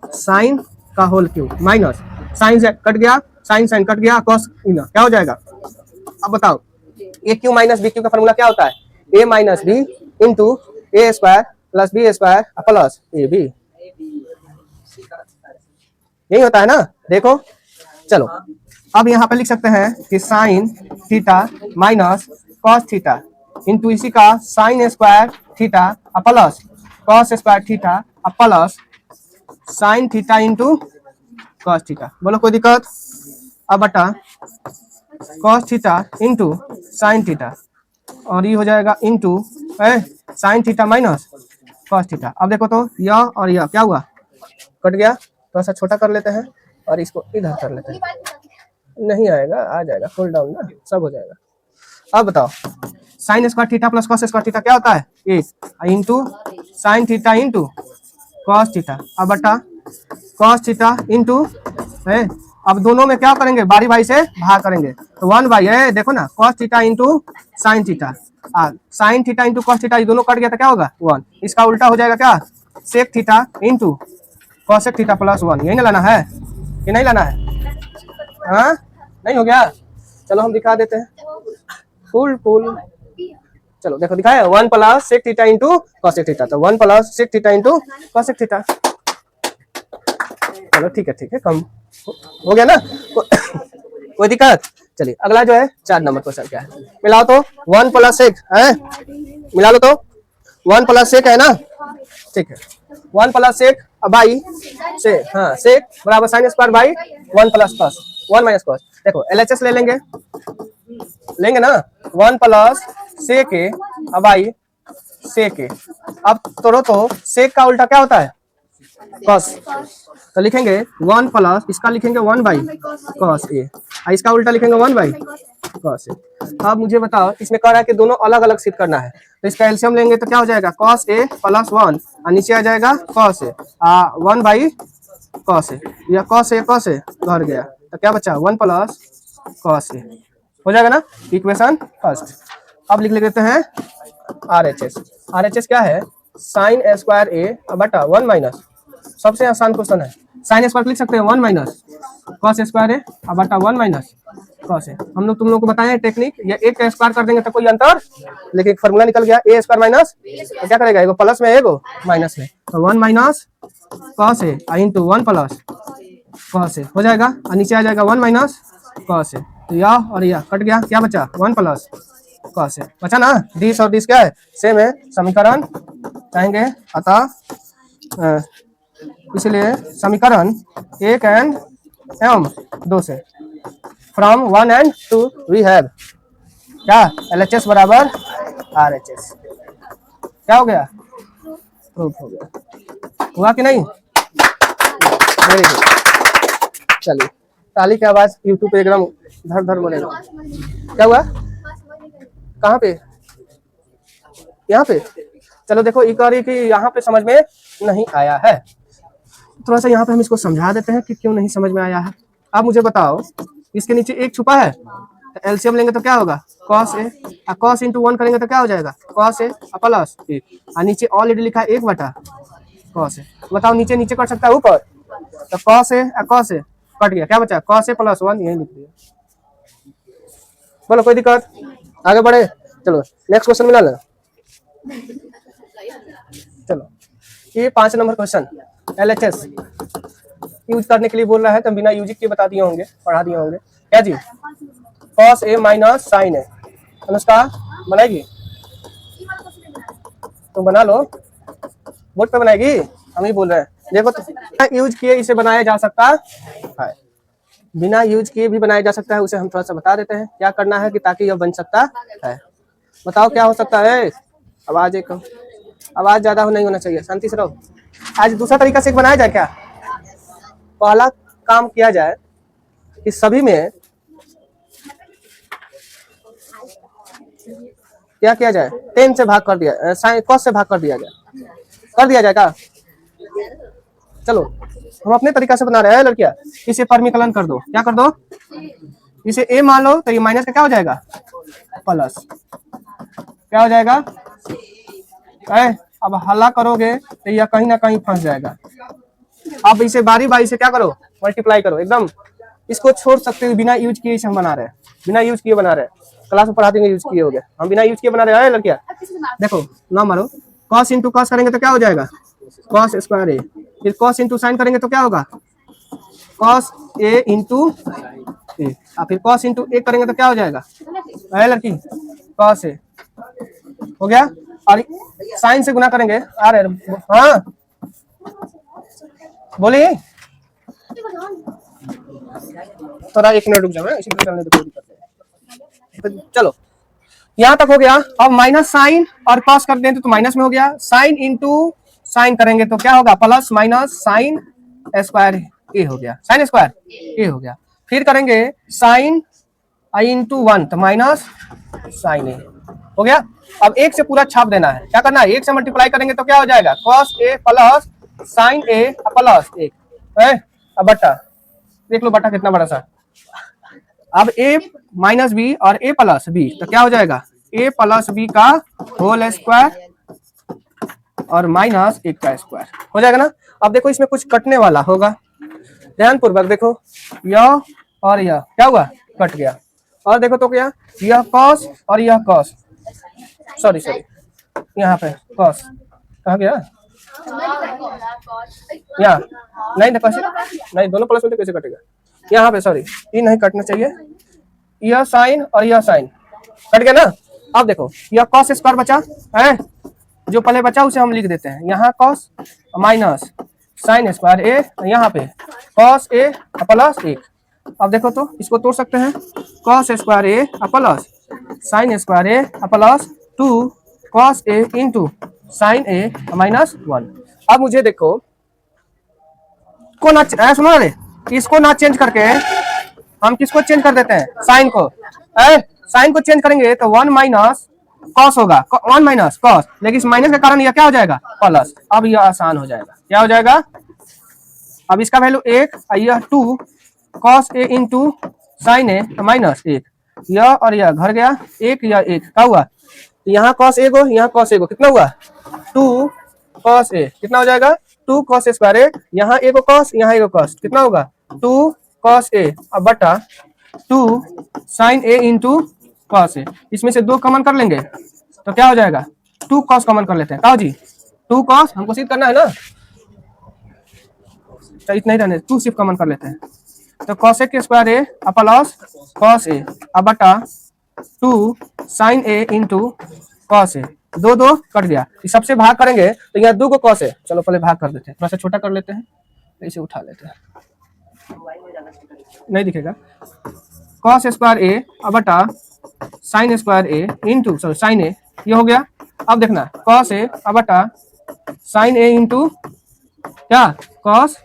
A: साइन का होल क्यूब माइनस साइन से कट गया, साइन साइन कट गया, कॉस क्या हो जाएगा। अब बताओ A cube minus B cube का फॉर्मूला क्या होता है, A minus B into A square plus B square plus A B, यही होता है ना। देखो चलो अब यहाँ पे लिख सकते हैं कि sine theta minus cos theta into इसी का sine square theta plus cos square theta plus sine theta into cos theta. बोलो कोई दिक्कत? अब बटा cos theta into sine theta, और ये हो जाएगा into sine theta minus cos theta. अब देखो तो यह और यह क्या हुआ, कट गया। थोड़ा सा छोटा कर लेते हैं और इसको इधर कर लेते हैं। नहीं आएगा, आ जाएगा, फुल डाउन ना, सब हो जाएगा। अब बताओ sine square theta plus cos square theta क्या होता है, एक into sine theta into cos theta. अब बटा कॉस थीटा इंटू है, अब दोनों में क्या करेंगे, बारी बारी से भाग करेंगे, तो 1 बाई है, देखो ना cos theta into sine theta, sine theta into cos theta, ये दोनों कट गया तो क्या होगा 1। इसका उल्टा हो जाएगा क्या, sec theta into cosec theta plus 1। यही ना लाना है कि नहीं लाना है, हाँ नहीं हो गया, चलो हम दिखा देते हैं फुल फुल। चलो देखो दिखाया 1 plus sec theta into cosec theta, तो 1 plus sec theta into cosec theta. चलो ठीक है, कम हो गया ना कोई दिक्कत। चलिए अगला जो है 4 नंबर क्वेश्चन क्या है, मिलाओ तो 1 प्लस सेक है, मिला लो तो 1 प्लस सेक है ना, ठीक है 1 प्लस सेक बाई से, हाँ सेक बराबर sine square by 1 plus cos 1 minus cos. देखो एलएचएस ले लेंगे ना, 1 plus sec A by sec ए। अब तोड़ो तो सेक का उल्टा क्या होता है, कॉस, तो लिखेंगे 1 प्लस, इसका लिखेंगे 1 बाई कॉस ए, इसका उल्टा लिखेंगे 1 बाई कॉस ए। अब मुझे बताओ इसमें कह रहा है कि दोनों अलग अलग सिद्ध करना है, तो इसका एलसीएम लेंगे तो क्या हो जाएगा कॉस ए प्लस 1 और नीचे आ जाएगा cos A 1 by cos A, या कॉस ए घर गया, तो क्या बचा 1 प्लस कॉस ए, हो जाएगा ना इक्वेशन फर्स्ट। अब लिख लेते हैं आरएचएस क्या है, साइन स्क्वायर ए बटा 1 माइनस, सबसे आसान क्वेश्चन है, साइन स्क्वायर लिख सकते हैं 1 माइनस कॉस स्क्वायर है बटा 1 माइनस कॉस है। हम लोग तुम लोग को बताए हैं टेक्निक, ये एक का स्क्वायर कर देंगे तो कोई अंतर, लेकिन एक फॉर्मूला निकल गया ए स्क्वायर माइनस, तो क्या करेगा, एगो प्लस में एगो माइनस में, तो 1 माइनस कॉस है इंटू 1 प्लस कॉस है हो जाएगा, और नीचे आ जाएगा 1 माइनस कॉस है, तो यह और यह कट गया, क्या बचा 1 प्लस कॉस है बचा ना। दिस और दिस क्या है, सेम है, समीकरण चाहेंगे, अतः इसलिए समीकरण 1 एवं 2 से फ्रॉम 1 and 2 वी हैव क्या, एलएचएस बराबर आरएचएस, क्या हो गया, प्रूफ हो गया, हुआ कि नहीं, वेरी गुड। चलिए ताली की आवाज यूट्यूब पे एकदम धर धर बोलेगा, क्या हुआ, कहाँ पे, यहाँ पे। चलो देखो ये कह रही कि यहाँ पे समझ में नहीं आया है, थोड़ा सा यहाँ पे हम इसको समझा देते हैं कि क्यों नहीं समझ में आया है। अब मुझे बताओ इसके नीचे एक छुपा है, तो एलसीएम लेंगे तो क्या होगा कॉस ए, कॉस इंटू 1 करेंगे तो क्या हो जाएगा कॉस ए प्लस ए, और नीचे ऑलरेडी लिखा है 1 बटा कॉस ए। बताओ नीचे नीचे कट सकता है ऊपर, तो कॉस ए कट गया, क्या बचा कॉस ए प्लस 1, यही लिख दिया। बोलो कोई दिक्कत, आगे बढ़े, चलो नेक्स्ट क्वेश्चन मिला लेना। चलो ये 5 नंबर क्वेश्चन एलएचएस यूज करने के लिए बोल रहा है, तो बिना यूज के बता दिए होंगे, पढ़ा दिए होंगे, क्या जी कॉस ए माइनस साइन ए, अनुष्का बनाएगी, तुम बना लो, बोर्ड पे बनाएगी, हम ही बोल रहे हैं। देखो तो यूज किए इसे बनाया जा सकता है, बिना यूज किए भी बनाया जा सकता है, उसे हम थोड़ा सा बता देते हैं क्या करना है कि ताकि यह बन सकता है। बताओ क्या हो सकता है, आवाज एक आवाज ज्यादा नहीं होना चाहिए, शांति से रहो। आज दूसरा तरीका से बनाया जाए क्या, पहला काम किया जाए कि सभी में क्या किया जाए, 10 से भाग कर दिया, कॉस से भाग कर दिया जाएगा। चलो हम अपने तरीका से बना रहे हैं लड़कियां, इसे परमीकलन कर दो, क्या कर दो, इसे ए मान लो तो ये माइनस का क्या हो जाएगा प्लस, क्या हो जाएगा, अब हल्ला करोगे तो यह कहीं ना कहीं फंस जाएगा। अब इसे बारी बारी से क्या करो, मल्टीप्लाई करो एकदम, इसको छोड़ सकते हो, बिना यूज किए इसे हम बना रहे हैं, बिना यूज किए बना रहे हैं, क्लास में पढ़ा देंगे यूज किए हो गया, हम बिना यूज किए बना रहे हैं लड़कियां। देखो ना मारो, कॉस इंटू कॉस करेंगे तो क्या हो जाएगा कॉस स्क्वायर ए, फिर कॉस इंटू साइन करेंगे तो क्या होगा कॉस ए इंटू ए, फिर कॉस इंटू ए करेंगे तो क्या हो जाएगा लड़की कॉस ए, हो गया। और साइन से गुना करेंगे, अरे हाँ बोलिए थोड़ा 1 मिनट रुक जाओ, इसी को चलने दो, कोई दिक्कत नहीं। तो चलो यहाँ तक हो गया। अब माइनस साइन और कॉस कर दें तो माइनस में हो गया, साइन इंटू साइन करेंगे तो क्या होगा, प्लस माइनस साइन स्क्वायर ए हो गया, साइन स्क्वायर ए हो गया। फिर करेंगे साइन आई इंटू 1 तो माइनस साइन ए हो गया। अब एक से पूरा छाप देना है, क्या करना है, एक से मल्टीप्लाई करेंगे तो क्या हो जाएगा, कॉस ए प्लस साइन ए प्लस एक है। अब बटा देख लो, बटा कितना बड़ा सा। अब a माइनस बी और a प्लस बी तो क्या हो जाएगा, a प्लस बी का होल स्क्वायर और माइनस 1 का स्क्वायर हो जाएगा ना। अब देखो इसमें कुछ कटने वाला होगा, ध्यान पूर्वक देखो, यह और यह क्या हुआ, कट गया। और देखो तो क्या, यह कॉस और यह कॉस, सॉरी यहाँ पे कॉस कहाँ गया, यहाँ नहीं देखो, नहीं दोनों प्लस में तो कैसे कटेगा, यहाँ पे सॉरी, ये नहीं कटना चाहिए, यह साइन और यह साइन कट गया ना। अब देखो यह कॉस स्क्वायर बचा है, जो पहले बचा उसे हम लिख देते हैं, यहाँ कॉस माइनस साइन स्क्वायर ए, यहाँ पे कॉस ए प्लस 1। अब देखो तो इसको तोड़ सकते हैं, cos square A plus sine square A plus 2 cos A into sine a minus 1। अब मुझे देखो को ना सुनो रे, इसको ना चेंज करके हम किसको चेंज कर देते हैं, साइन को। साइन को चेंज करेंगे तो 1 माइनस कॉस होगा, 1 माइनस कॉस, लेकिन इस माइनस के कारण यह क्या हो जाएगा, प्लस। अब यह आसान हो जाएगा, क्या हो जाएगा, अब इसका वैल्यू 1, यह 2 cos A into sine a minus 1, यह और यह घर गया, 1 या 1 क्या हुआ, यहाँ कॉस ए गो, यहाँ कॉस ए गो, कितना हुआ 2 कॉस ए, कितना हो जाएगा 2 कॉस स्क्वायर ए, यहाँ ए को कॉस, यहाँ ए को कॉस, कितना होगा 2 कॉस ए, अब बटा 2 sign A into cos A. इसमें से 2 कॉमन कर लेंगे तो क्या हो जाएगा, 2 कॉस कॉमन कर लेते हैं, कहो जी 2 कॉस, हमको सिद्ध करना है ना, तो इतना ही रहने, 2 सिर्फ कॉमन कर लेते हैं, तो कॉस ए के square A plus cos A, अब बटा 2 sign A into cos A, 2 cut गया, इस सबसे भाग करेंगे तो यहाँ 2 को कॉस है, चलो पहले भाग कर देते हैं, थोड़ा सा छोटा कर लेते हैं, इसे उठा लेते हैं, नहीं दिखेगा, कॉस स्क्वायर ए अब बटा साइन स्क्वायर ए इंटू सॉरी साइन ए, ये हो गया। अब देखना कॉस ए अब बटा साइन ए इंटू क्या कॉस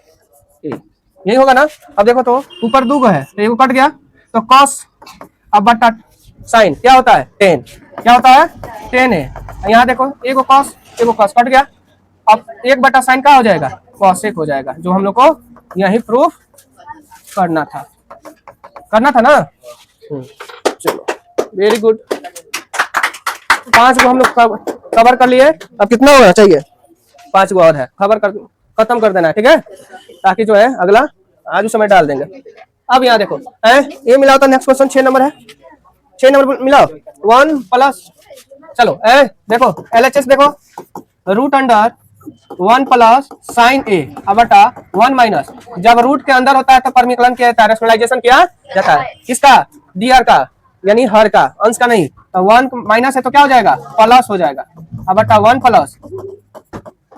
A: ए, यही होगा ना। अब देखो तो ऊपर 2 है तो एक कट गया, तो कॉस अब बटा साइन क्या होता है 10, क्या होता है 10 है, यहाँ देखो एक कॉस एक कॉस कट गया, अब 1 बटा साइन क्या हो जाएगा, कॉस 1 हो जाएगा, जो हम लोग को यही प्रूफ करना था ना। चलो वेरी गुड, 5 को हम लोग कवर कर लिए, अब कितना होना चाहिए, 5 को और है, खत्म कर देना है, ठीक है, ताकि जो है अगला आज उस समय डाल देंगे। अब यहाँ देखो ये मिलाओ तो नेक्स्ट क्वेश्चन 6 नंबर है, 6 नंबर मिलाओ 1 प्लस, चलो देखो LHS देखो, रूट अंडर 1 प्लस साइन ए अब बटा 1 माइनस, जब रूट के अंदर होता है तो परमिकलन किया जाता है, रैशनलाइजेशन किया जाता है, किसका dr का, यानी हर का, अंश का नहीं, तो 1 माइनस है तो क्या हो जाएगा प्लस हो जाएगा, अब बटा 1 प्लस,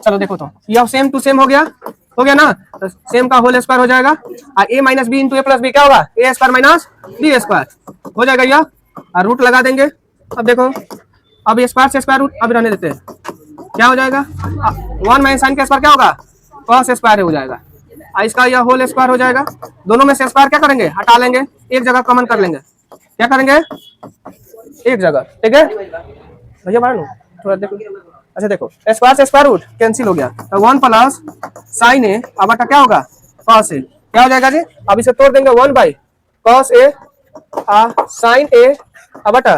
A: चलो देखो तो यह सेम टू सेम हो गया ना, तो सेम का होल स्क्वायर हो जाएगा, और a minus B into a plus b क्या होगा, a square minus b square हो जाएगा यह, और रूट लगा देंगे। अब देखो अब स्क्वायर से स्क्वायर रूट अब रहने देते हैं, क्या हो जाएगा 1 माइनस साइन का स्क्वायर क्या होगा कॉस स्क्वायर हो जाएगा, और इसका यह होल स्क्वायर हो जाएगा, दोनों में से स्क्वायर क्या करेंगे हटा लेंगे, एक जगह कॉमन कर लेंगे, क्या करेंगे एक जगह, ठीक है भैया मानो थोड़ा देखो, अच्छा देखो स्क्वायर से स्क्वायर रूट कैंसिल हो गया, तो 1 प्लस साइन ए अब बटा क्या होगा कॉस ए, क्या हो जाएगा जी, अब इसे तोड़ देंगे 1 बाई कॉस ए साइन ए अब बटा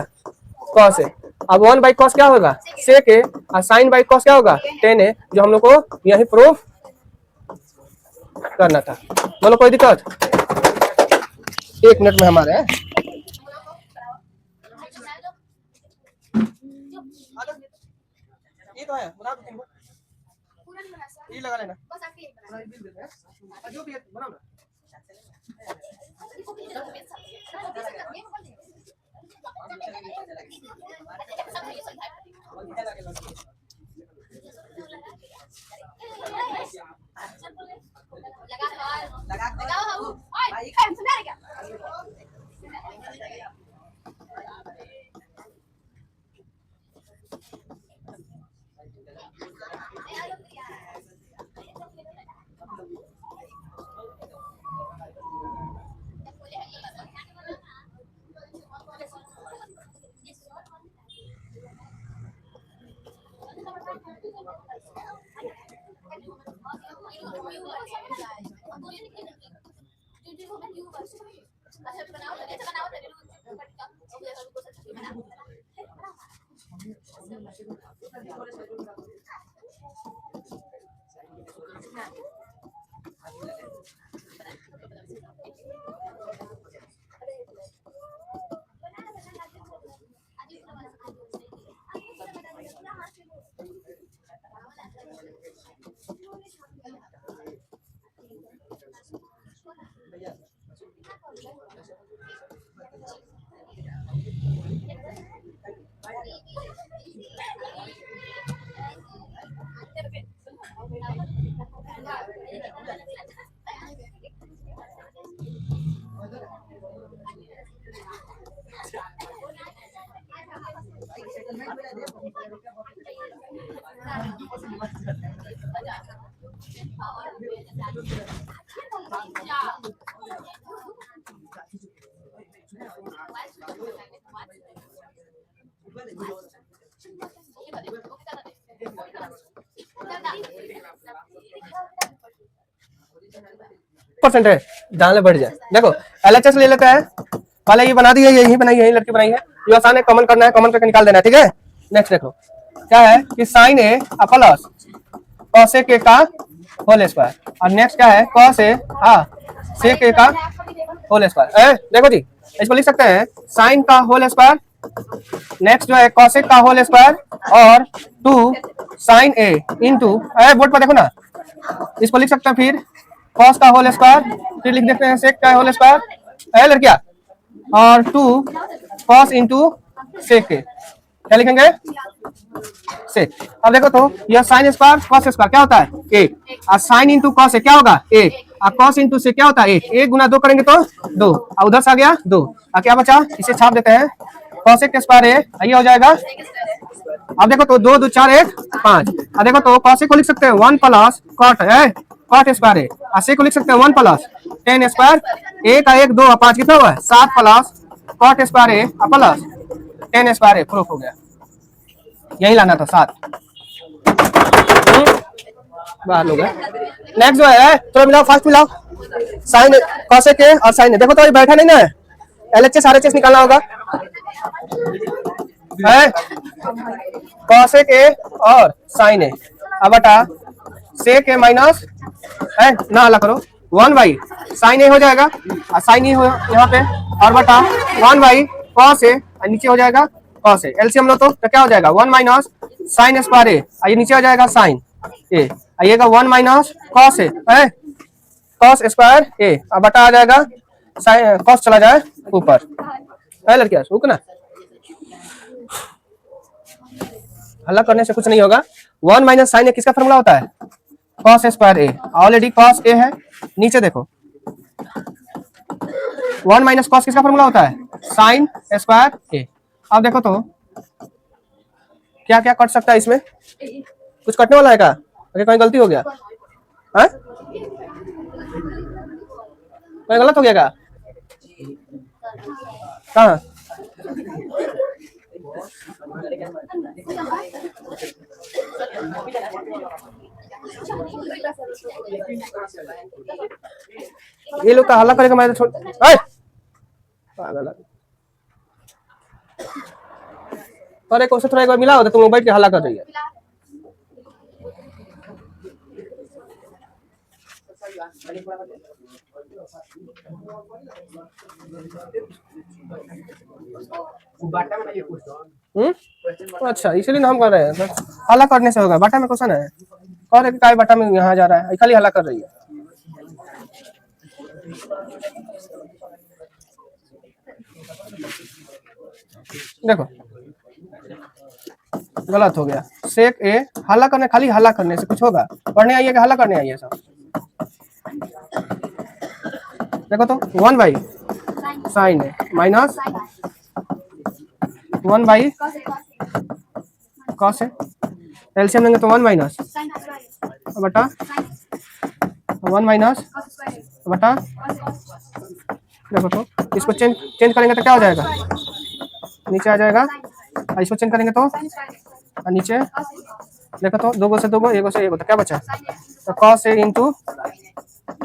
A: कॉस ए, अब 1 बाई कॉस क्या होगा सेक ए, और साइन बाई कॉस क्या होगा 10 ए, जो हम लोग को यही प्रूफ करना था। बोलो कोई दिक्कत, 1 मिनट में हमारे ये तो है, बना दो, ये लगा लेना, जो भी है बनाओ ना, परसेंट है, डालने बढ़ जाए। देखो LHS ले लेते हैं, पहले ये बना दी है, यही बनाई है, यही लड़की बनाई है, ये आसान है, कॉमन करना है, कॉमन करके निकाल देना है, ठीक है। नेक्स्ट देखो क्या है कि sign A plus cos A का होल स्क्वायर, और नेक्स्ट क्या है कॉस ए सेक ए का होल स्क्वायर। देखो जी इसको लिख सकते हैं साइन का होल स्क्वायर, नेक्स्ट जो है कॉसेक का होल स्क्वायर, और 2 साइन ए इंटू बोर्ड पर देखो ना, इसको लिख सकते हैं फिर कॉस का होल स्क्वायर, फिर लिख देते हैं सेक का होल स्क्वायर है लड़किया, और 2 कॉस इंटू सेक के, क्या लिखेंगे सेक। अब देखो तो यह साइन स्क्वायर कॉस स्क्वायर क्या होता है 1, और साइन इंटू कॉस क्या होगा 1, और कॉस इंटू सेक क्या होता है 1, 1 गुना 2 करेंगे तो 2, और उधर से आ गया 2, और क्या बचा इसे छाप देते हैं कॉसेक के स्क्वायर ये हो जाएगा। अब देखो तो 2 2 4 1 5, अब देखो तो कॉसेक को लिख सकते हैं 1 प्लस कॉट है, कॉट स्क्वायर है, और सेक को लिख सकते हैं 1 प्लस टेन स्क्वायर, 1 का 1 2 और 5 कितना हुआ है 7 प्लस कॉट स्क्वायर है प्लस टेन स्क्वायर है, प्रूफ हो गया, यही लाना था 7 बाहर लोग। नेक्स्ट जो है थोड़ा मिलाओ, फास्ट मिलाओ, साइन कॉसेक के और साइन, देखो तो ये बैठा नहीं ना है, LHS RHS निकालना होगा है, कॉसेक ए और साइन ए, अब बटा सेक ए माइनस है ना, हला करो 1 बाई साइन ए हो जाएगा, और साइन ए हो यहाँ पे, और बटा 1 बाई कॉस ए, नीचे हो जाएगा कॉस ए, एलसीएम लो तो क्या हो जाएगा 1 माइनस साइन स्क्वायर ए, ये नीचे हो जाएगा साइन ए, आइएगा 1 माइनस कॉस ए है, कॉस स्क्वायर ए, अब बटा आ जाएगा साइन, कॉस चला जाए ऊपर है लड़कियां, रुकना हल्ला करने से कुछ नहीं होगा। 1 माइनस साइन ए किसका फॉर्मूला होता है cos square A, already cos A है, नीचे देखो 1 माइनस कॉस किसका फॉर्मूला होता है साइन स्क्वायर ए। अब देखो तो क्या क्या कट सकता है इसमें, कुछ कटने वाला है क्या, अगर कहीं गलती हो गया है, कहीं गलत हो गया क्या, कहाँ ये लोग का हल्ला करेगा, मैं छोड़ पागल है। अरे कौन सा थोड़ा एक बार मिला होता, तुम बैठ के हल्ला कर रही है। अच्छा इसलिए हम कर रहे हैं, हल्ला करने से होगा, बाटा में क्वेश्चन है, और एक काय बाटा में यहाँ जा रहा है, खाली हल्ला कर रही है। देखो गलत हो गया, सेक ए हल्ला करने, खाली हल्ला करने से कुछ होगा, पढ़ने आइए कि हल्ला करने आइए सब। देखो तो 1 by sine a minus 1 by cos A, LCM लेंगे तो 1 माइनस बटा 1 माइनस बटा, देखो तो इसको चेंज करेंगे तो क्या हो जाएगा, नीचे आ जाएगा, इसको चेंज करेंगे तो नीचे देखो तो 2 से 2 1 से 1 तो क्या बचा, तो cos a इंटू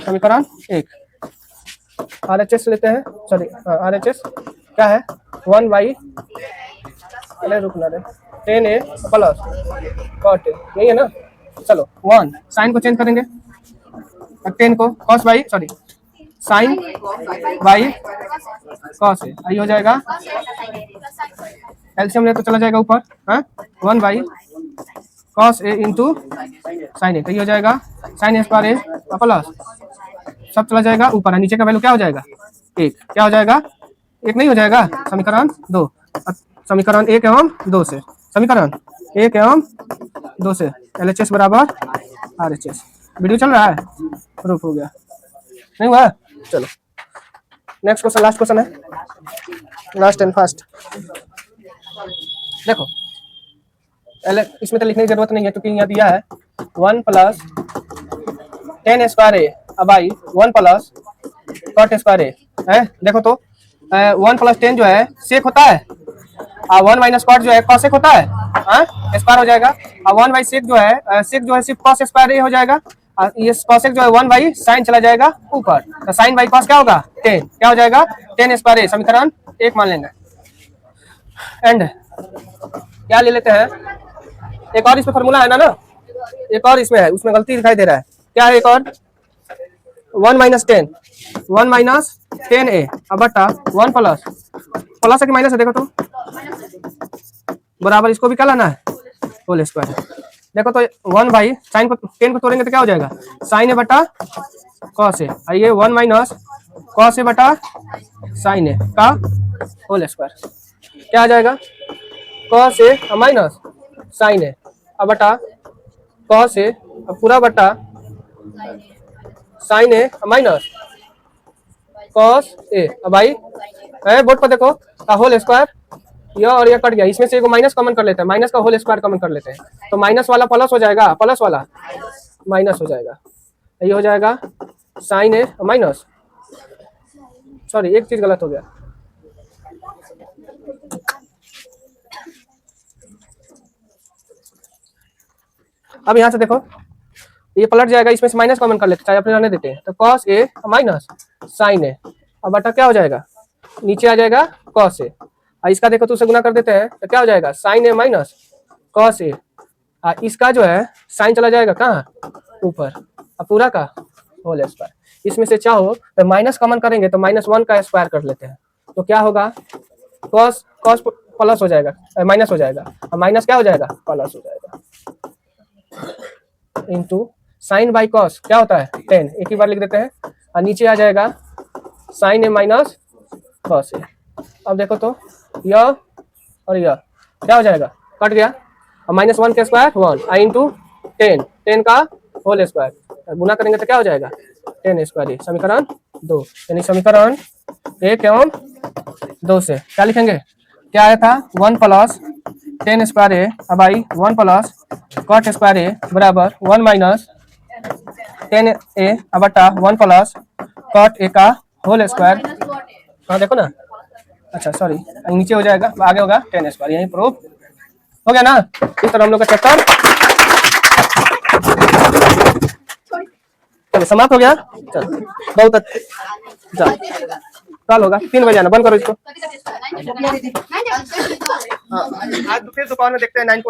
A: समीकरण 1। RHS लेते हैं, सॉरी RHS क्या है 1 बाई, अरे रुकना रे, 10a प्लस cot a, यही है ना। चलो 1 साइन को चेंज करेंगे, 10 को cos by sorry sine by cos a, यही हो जाएगा। एलसीएम ले तो चला जाएगा ऊपर, हाँ 1 by cos a into sine A, तो ये हो जाएगा sine A square A plus सब चला जाएगा ऊपर, नीचे का वैल्यू क्या हो जाएगा 1, क्या हो जाएगा 1 नहीं हो जाएगा, समीकरण 2, समीकरण 1 एवं 2 से, समीकरण 1 एवं 2 से LHS बराबर RHS। वीडियो चल रहा है, प्रूफ हो गया नहीं हुआ। चलो नेक्स्ट क्वेश्चन, लास्ट क्वेश्चन है, लास्ट एंड फास्ट। देखो इसमें तो लिखने की जरूरत नहीं है क्योंकि यहाँ दिया है 1 plus 10 square A by 1 plus cot square A है। देखो तो 1 प्लस 10 जो है सेक होता है, और 1 माइनस cot जो है cosec होता है, स्क्वायर हो जाएगा। और 1 बाई सेक जो है सिर्फ cos स्क्वायर ए हो जाएगा, और ये cosec जो है 1 बाई साइन चला जाएगा ऊपर, तो साइन बाई cos क्या होगा 10, क्या हो जाएगा 10 स्क्वायर ए, समीकरण 1 मान लेंगे। एंड क्या ले लेते हैं, एक और इसमें फॉर्मूला है ना, एक और इसमें है, उसमें गलती दिखाई दे रहा है, क्या है एक और 1 माइनस 10 ए बटा 1 प्लस प्लस है कि माइनस है, देखो तो बराबर, इसको भी क्या लाना है होल स्क्वायर। देखो तो 1 बाई साइन को 10 को तोड़ेंगे तो क्या हो जाएगा साइन ए बटा कॉस ए, ये 1 माइनस कॉस ए बटा साइन ए का होल स्क्वायर, क्या आ जाएगा cos a minus sine a बटा कॉस ए पूरा बटा sine a minus cos a by board पर देखो का होल स्क्वायर, यह और यह कट गया, इसमें से एक माइनस कॉमन कर लेते हैं, माइनस का होल स्क्वायर कॉमन कर लेते हैं, तो माइनस वाला प्लस हो जाएगा, प्लस वाला माइनस हो जाएगा, ये हो जाएगा साइन ए माइनस, सॉरी एक चीज गलत हो गया, अब यहाँ से देखो ये पलट जाएगा, इसमें से माइनस कॉमन कर लेते हैं, चाहे अपने रहने देते हैं, तो कॉस ए माइनस साइन ए अब बटा क्या हो जाएगा नीचे आ जाएगा कॉस ए, इसका देखो तो उसे गुना कर देते हैं तो क्या हो जाएगा साइन ए माइनस कॉस ए, इसका जो है साइन चला जाएगा कहाँ ऊपर, पूरा का होल स्क्वायर, इसमें से चाहो तो माइनस कॉमन करेंगे तो -1 का स्क्वायर कर लेते हैं, तो क्या होगा कॉस कॉस प्लस हो जाएगा माइनस हो जाएगा, और माइनस क्या हो जाएगा प्लस हो जाएगा, इंटू साइन बाई कॉस क्या होता है 10, एक ही बार लिख देते हैं, और नीचे आ जाएगा साइन ए माइनस कॉस ए। अब देखो तो यह और यह क्या हो जाएगा कट गया, और -1 का स्क्वायर 1 इंटू 10 का होल स्क्वायर, गुना करेंगे तो क्या हो जाएगा 10 स्क्वायर, समीकरण 2, यानी समीकरण 1 एवं 2 से क्या लिखेंगे, क्या आया था 1 plus 10 square A by 1 plus cot square A बराबर 1 माइनस 10 ए बटा 1 प्लस कॉट ए का होल स्क्वायर, हाँ देखो ना, अच्छा सॉरी नीचे हो जाएगा आगे होगा 10 स्क्वायर, यही प्रूफ हो गया ना। इस तरह हम लोग का चैप्टर चलो समाप्त हो गया, चलो बहुत अच्छा, कल होगा 3 बजे आना, बंद करो इसको, आज फिर दुकान में देखते हैं 9